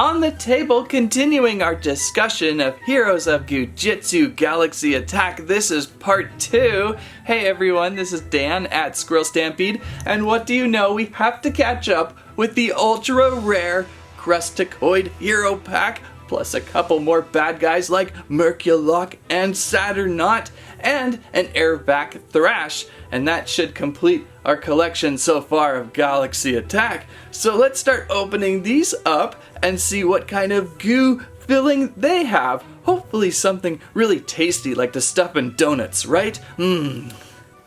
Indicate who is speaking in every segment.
Speaker 1: On the table, continuing our discussion of Heroes of Goo Jit Galaxy Attack, this is part 2. Hey everyone, this is Dan at Squirrel Stampede, and what do you know, we have to catch up with the ultra rare Crusticoid Hero Pack, plus a couple more bad guys like Merculock and Saturn Knot, and an Air Vac Thrash, and that should complete our collection so far of Galaxy Attack. So let's start opening these up and see what kind of goo filling they have. Hopefully something really tasty like the stuff in donuts, right?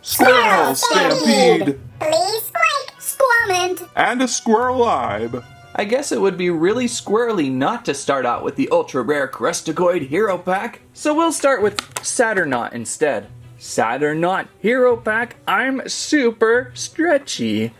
Speaker 2: Squirrel Stampede!
Speaker 3: Please squeak! Squament!
Speaker 2: And a Squirrel Ibe.
Speaker 1: I guess it would be really squirrely not to start out with the ultra rare Crusticoid Hero Pack, so we'll start with Saturn Knot instead. Saturn Knot Hero Pack, I'm super stretchy.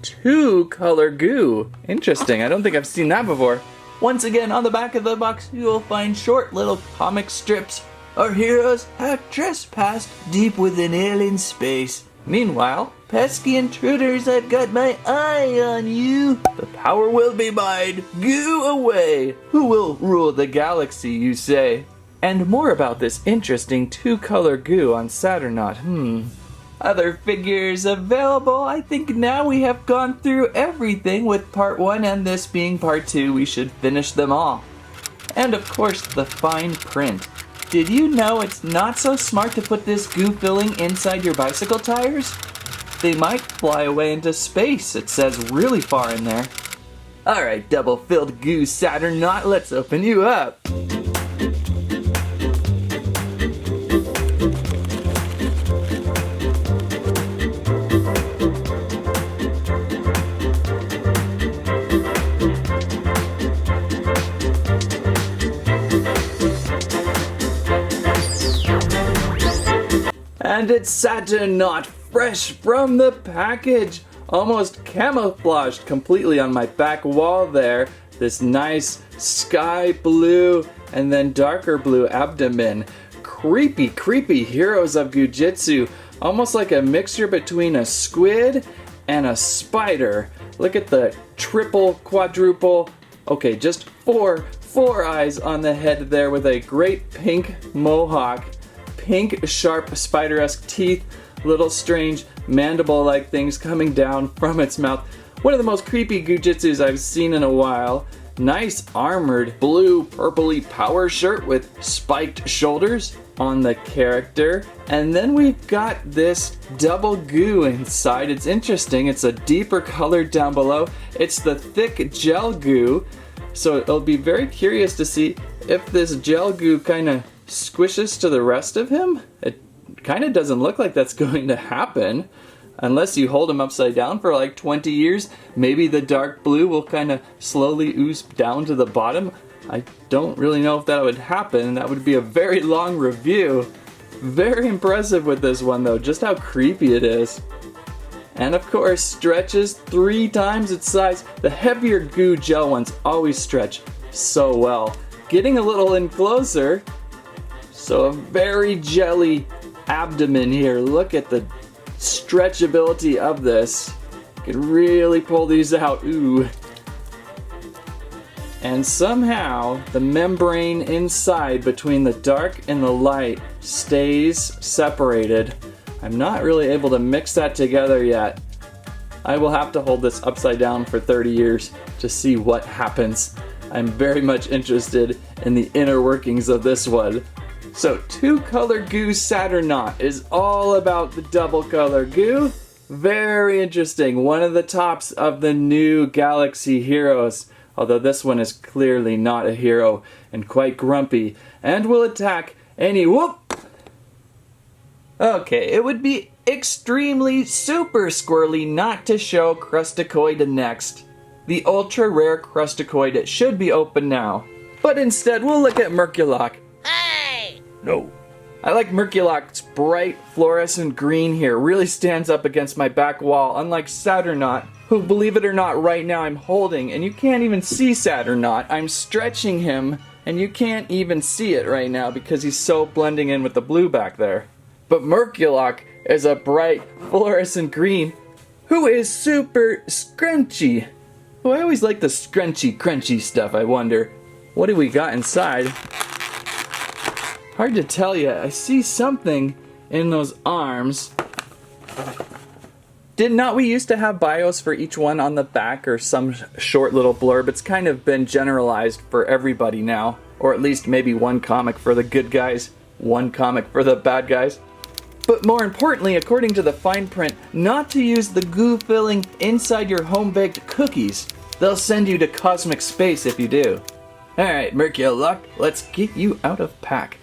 Speaker 1: 2-color goo. Interesting, I don't think I've seen that before. Once again, on the back of the box, you'll find short little comic strips. Our heroes have trespassed deep within alien space. Meanwhile, pesky intruders, I've got my eye on you. The power will be mine. Goo away. Who will rule the galaxy, you say? And more about this interesting 2-color goo on Saturn Knot. Other figures available. I think now we have gone through everything with part 1, and this being part 2, we should finish them all. And of course, the fine print. Did you know it's not so smart to put this goo filling inside your bicycle tires? They might fly away into space, it says really far in there. Alright, double filled goo Saturn Knot, let's open you up. And it's Saturn Knot, fresh from the package, almost camouflaged completely on my back wall there. This nice sky blue and then darker blue abdomen. Creepy, creepy Heroes of Goo Jit, almost like a mixture between a squid and a spider. Look at the triple, quadruple, okay, just four eyes on the head there with a great pink mohawk. Pink, sharp, spider-esque teeth, little strange mandible-like things coming down from its mouth. One of the most creepy Goo Jitsus I've seen in a while. Nice armored blue purpley power shirt with spiked shoulders on the character. And then we've got this double goo inside. It's interesting. It's a deeper color down below. It's the thick gel goo. So it'll be very curious to see if this gel goo kind of squishes to the rest of him. It kind of doesn't look like that's going to happen unless you hold him upside down for like 20 years. Maybe the dark blue will kind of slowly ooze down to the bottom. I don't really know if that would happen. That would be a very long review. Very impressive with this one though, just how creepy it is. And of course, stretches 3 times its size. The heavier goo gel ones always stretch so well. Getting a little in closer. So a very jelly abdomen here. Look at the stretchability of this. You can really pull these out. Ooh. And somehow the membrane inside between the dark and the light stays separated. I'm not really able to mix that together yet. I will have to hold this upside down for 30 years to see what happens. I'm very much interested in the inner workings of this one. So 2-color goo Saturn Knot is all about the double color goo. Very interesting. One of the tops of the new Galaxy heroes. Although this one is clearly not a hero and quite grumpy and will attack any whoop. Okay, it would be extremely super squirrely not to show Crusticoid next. The ultra rare Crusticoid should be open now. But instead we'll look at Merculock. No. I like Merculock's bright fluorescent green here. Really stands up against my back wall, unlike Saturn Knot, who, believe it or not, right now I'm holding, and you can't even see Saturn Knot. I'm stretching him, and you can't even see it right now because he's so blending in with the blue back there. But Merculock is a bright fluorescent green who is super scrunchy. Oh, I always like the scrunchy, crunchy stuff, I wonder. What do we got inside? Hard to tell yet. I see something in those arms. Did not we used to have bios for each one on the back or some short little blurb? It's kind of been generalized for everybody now. Or at least maybe one comic for the good guys, one comic for the bad guys. But more importantly, according to the fine print, not to use the goo filling inside your home-baked cookies. They'll send you to cosmic space if you do. Alright, Merculok, let's get you out of pack.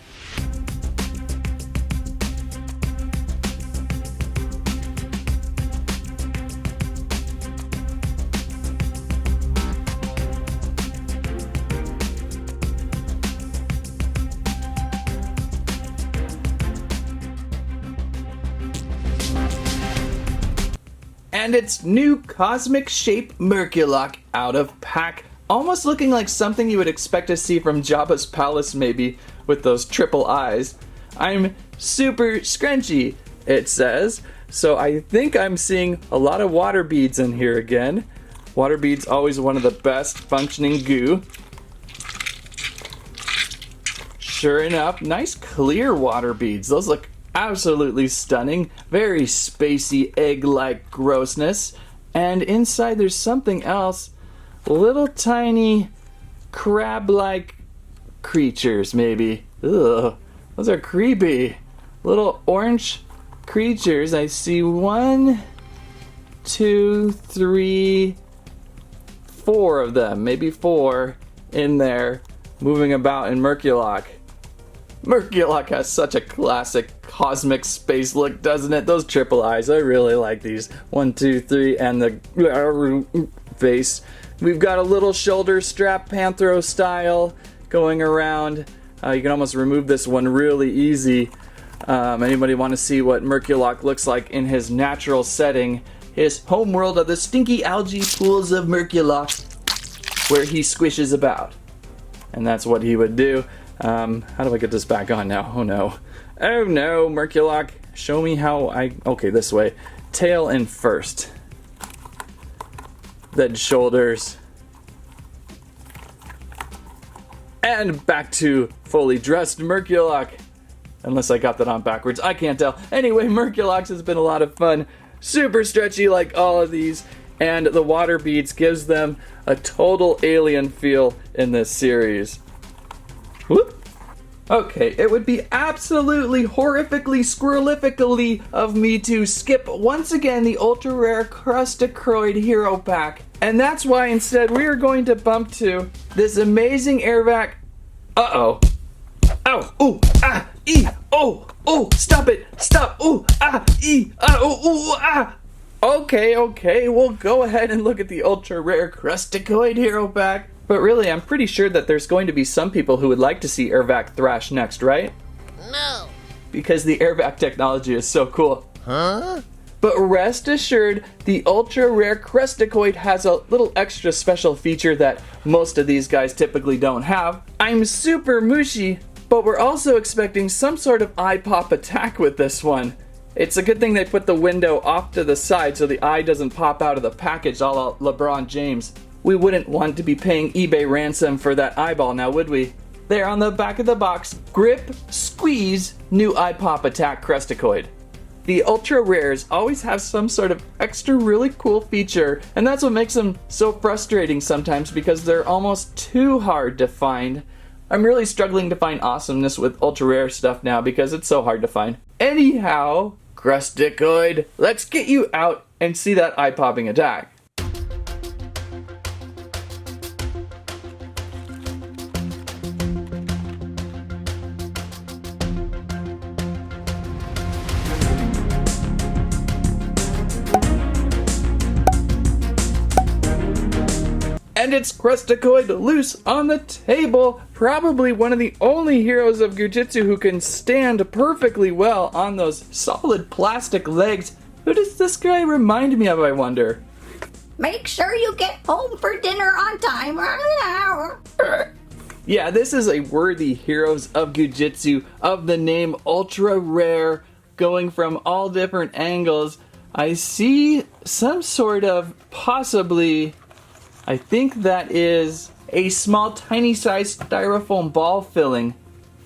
Speaker 1: And it's new cosmic shape Merculok out of pack. Almost looking like something you would expect to see from Jabba's palace maybe, with those triple eyes. I'm super scrunchy, it says. So I think I'm seeing a lot of water beads in here again. Water beads always one of the best functioning goo. Sure enough, nice clear water beads. Those look absolutely stunning. Very spacey, egg-like grossness. And inside there's something else. Little tiny crab-like creatures, maybe. Ugh, those are creepy. Little orange creatures. I see 1, 2, 3, 4 of them. Maybe 4 in there moving about in Merculok. Merculok has such a classic cosmic space look, doesn't it? Those triple eyes, I really like these. 1, 2, 3, and the face. We've got a little shoulder strap, Panthro style, going around. You can almost remove this one really easy. Anybody want to see what Merculok looks like in his natural setting? His homeworld of the stinky algae pools of Merculok, where he squishes about. And that's what he would do. How do I get this back on now? Oh no. Oh no, Merculok. Show me how okay, this way. Tail in first. Then shoulders. And back to fully dressed Merculok. Unless I got that on backwards. I can't tell. Anyway, Merculok's has been a lot of fun. Super stretchy like all of these. And the water beads gives them a total alien feel in this series. Whoop. Okay, it would be absolutely horrifically squirrelifically of me to skip once again the ultra rare Crusticoid hero pack. And that's why instead we are going to bump to this amazing Air Vac. Uh-oh. Ow, ooh, ah, ee, oh, stop it, stop, ooh, ah, ee, ah, ooh, ah. Okay, we'll go ahead and look at the ultra rare Crusticoid hero pack. But really, I'm pretty sure that there's going to be some people who would like to see Air Vac Thrash next, right?
Speaker 4: No.
Speaker 1: Because the Air Vac technology is so cool.
Speaker 4: Huh?
Speaker 1: But rest assured, the ultra rare Crusticoid has a little extra special feature that most of these guys typically don't have. I'm super mushy, but we're also expecting some sort of eye pop attack with this one. It's a good thing they put the window off to the side so the eye doesn't pop out of the package a la LeBron James. We wouldn't want to be paying eBay ransom for that eyeball now, would we? There on the back of the box, grip, squeeze, new eye pop attack Crusticoid. The ultra rares always have some sort of extra really cool feature, and that's what makes them so frustrating sometimes because they're almost too hard to find. I'm really struggling to find awesomeness with ultra rare stuff now because it's so hard to find. Anyhow, Crusticoid, let's get you out and see that eye popping attack. And it's Crusticoid loose on the table. Probably one of the only heroes of Goo Jit who can stand perfectly well on those solid plastic legs. Who does this guy remind me of, I wonder?
Speaker 3: Make sure you get home for dinner on time.
Speaker 1: Yeah, this is a worthy Heroes of Goo Jit of the name Ultra Rare, going from all different angles. I see some sort of possibly I think that is a small, tiny sized styrofoam ball filling.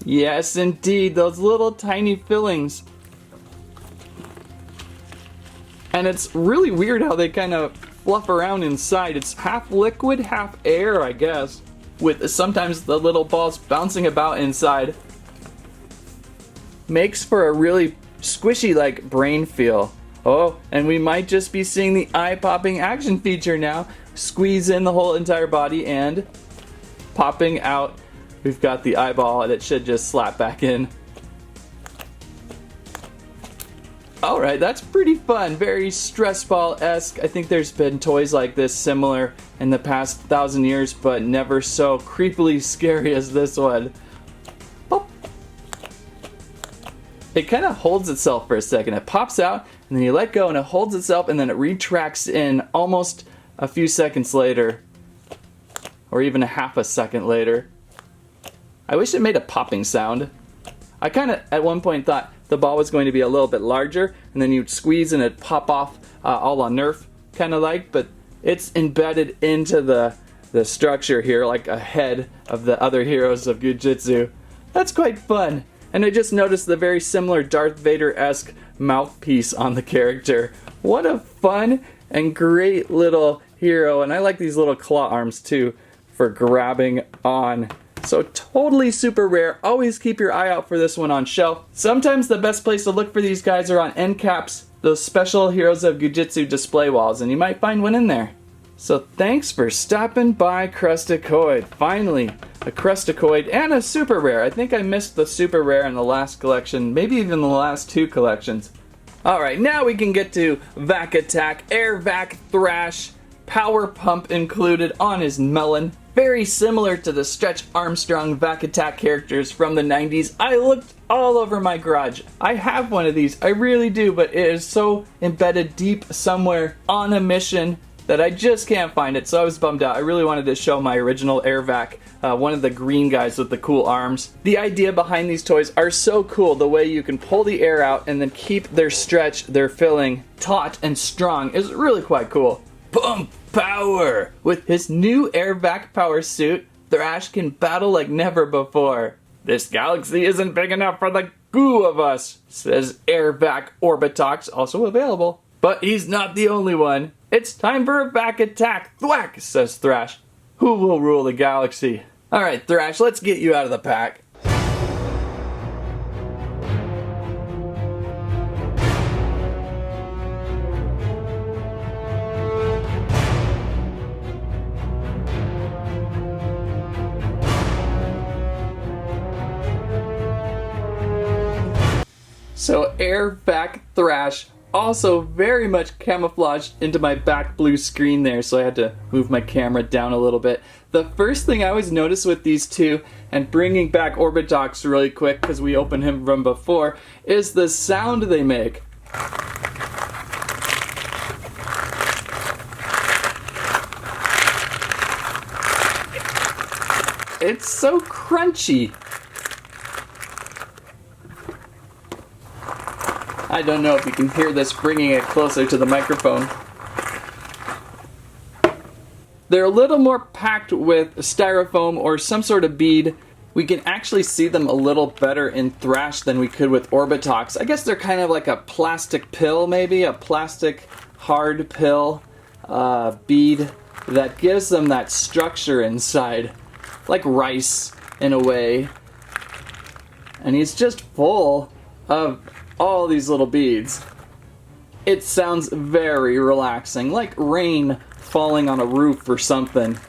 Speaker 1: Yes, indeed, those little tiny fillings. And it's really weird how they kind of fluff around inside. It's half liquid, half air, I guess, with sometimes the little balls bouncing about inside. Makes for a really squishy, like, brain feel. Oh, and we might just be seeing the eye-popping action feature now. Squeeze in the whole entire body and popping out. We've got the eyeball and it should just slap back in. Alright, that's pretty fun. Very stress ball-esque. I think there's been toys like this similar in the past 1,000 years, but never so creepily scary as this one. Pop. It kind of holds itself for a second. It pops out, and then you let go, and it holds itself, and then it retracts in almost a few seconds later. Or even a half a second later. I wish it made a popping sound. I kind of, at one point, thought the ball was going to be a little bit larger, and then you'd squeeze and it'd pop off a la Nerf, kind of like, but it's embedded into the structure here, like a head of the other heroes of Goo Jit. That's quite fun. And I just noticed the very similar Darth Vader-esque mouthpiece on the character. What a fun and great little hero, and I like these little claw arms too for grabbing on. So totally super rare. Always keep your eye out for this one on shelf. Sometimes the best place to look for these guys are on end caps, those special Heroes of Goo Jit display walls, and you might find one in there. So thanks for stopping by, Crusticoid. Finally, a Crusticoid and a super rare. I think I missed the super rare in the last collection, maybe even the last two collections. Alright, now we can get to Vac Attack, Air Vac Thrash, power pump included on his melon. Very similar to the Stretch Armstrong Vac Attack characters from the 90s. I looked all over my garage. I have one of these, I really do, but it is so embedded deep somewhere on a mission that I just can't find it, so I was bummed out. I really wanted to show my original Air Vac, one of the green guys with the cool arms. The idea behind these toys are so cool, the way you can pull the air out and then keep their stretch, their filling, taut and strong is really quite cool. Pump power! With his new Air Vac power suit, Thrash can battle like never before. This galaxy isn't big enough for the goo of us, says Air Vac Orbitox, also available. But he's not the only one. It's time for a Vac Attack. Thwack, says Thrash. Who will rule the galaxy? Alright, Thrash, let's get you out of the pack. So Air Vac Thrash, also very much camouflaged into my back blue screen there, so I had to move my camera down a little bit. The first thing I always notice with these two, and bringing back Orbitox really quick because we opened him from before, is the sound they make. It's so crunchy. I don't know if you can hear this bringing it closer to the microphone. They're a little more packed with styrofoam or some sort of bead. We can actually see them a little better in Thrash than we could with Orbitox. I guess they're kind of like a plastic pill, maybe a plastic hard pill bead that gives them that structure inside, like rice in a way. And he's just full of all these little beads. It sounds very relaxing, like rain falling on a roof or something.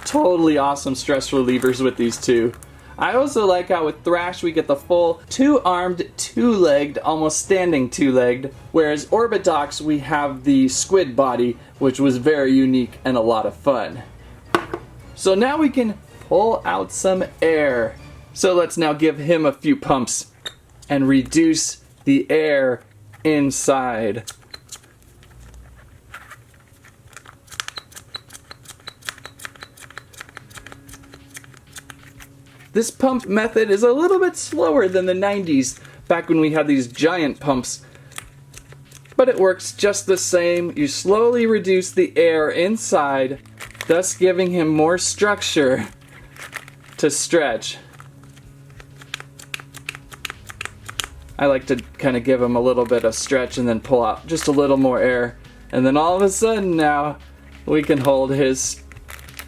Speaker 1: Totally awesome stress relievers with these two. I also like how with Thrash we get the full two-armed, two-legged, almost standing two-legged, whereas Orbitox we have the squid body, which was very unique and a lot of fun. So now we can pull out some air. So let's now give him a few pumps and reduce the air inside. This pump method is a little bit slower than the 90s, back when we had these giant pumps. But it works just the same. You slowly reduce the air inside thus giving him more structure to stretch. I like to kind of give him a little bit of stretch and then pull out just a little more air. And then all of a sudden now, we can hold his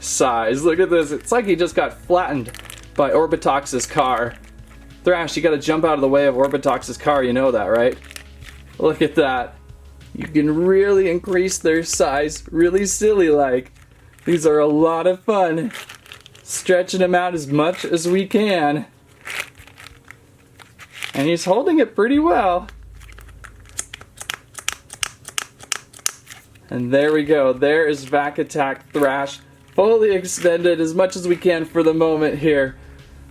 Speaker 1: size. Look at this, it's like he just got flattened by Orbitox's car. Thrash, you gotta jump out of the way of Orbitox's car, you know that, right? Look at that. You can really increase their size, really silly like. These are a lot of fun. Stretching them out as much as we can. And he's holding it pretty well. And there we go. There is Vac Attack Thrash, fully extended as much as we can for the moment here.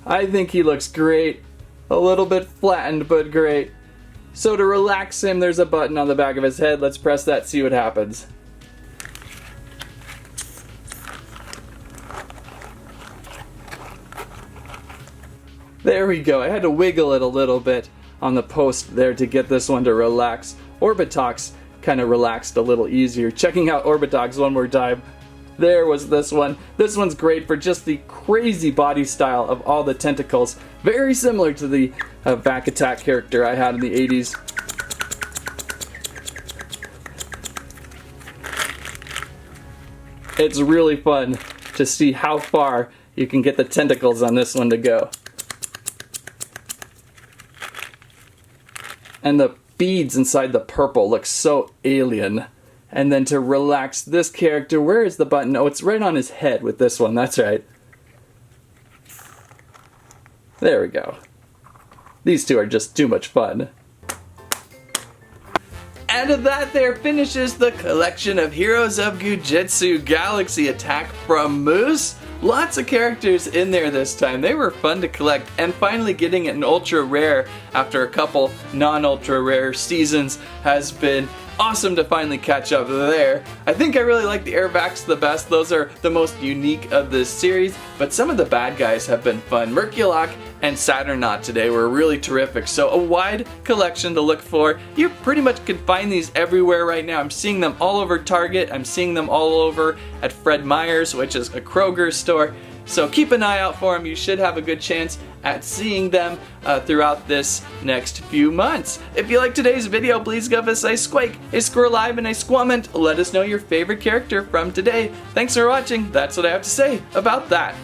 Speaker 1: I think he looks great. A little bit flattened, but great. So to relax him, there's a button on the back of his head. Let's press that, see what happens. There we go. I had to wiggle it a little bit on the post there to get this one to relax. Orbitox kind of relaxed a little easier. Checking out Orbitox one more time. There was this one. This one's great for just the crazy body style of all the tentacles. Very similar to the Vac Attack character I had in the 80s. It's really fun to see how far you can get the tentacles on this one to go. And the beads inside the purple look so alien. And then to relax this character, where is the button? Oh, it's right on his head with this one, that's right. There we go. These two are just too much fun. And that there finishes the collection of Heroes of Goo Jit Galaxy Attack from Moose. Lots of characters in there this time. They were fun to collect, and finally getting an ultra rare after a couple non-ultra rare seasons has been awesome to finally catch up there. I think I really like the Air Vacs the best. Those are the most unique of this series, but some of the bad guys have been fun. Merculock and Saturn Knot today were really terrific, so a wide collection to look for. You pretty much can find these everywhere right now. I'm seeing them all over Target. I'm seeing them all over at Fred Meyer's, which is a Kroger store. So keep an eye out for them. You should have a good chance at seeing them throughout this next few months. If you liked today's video, please give us a squake, a squirrel live, and a squament. Let us know your favorite character from today. Thanks for watching. That's what I have to say about that.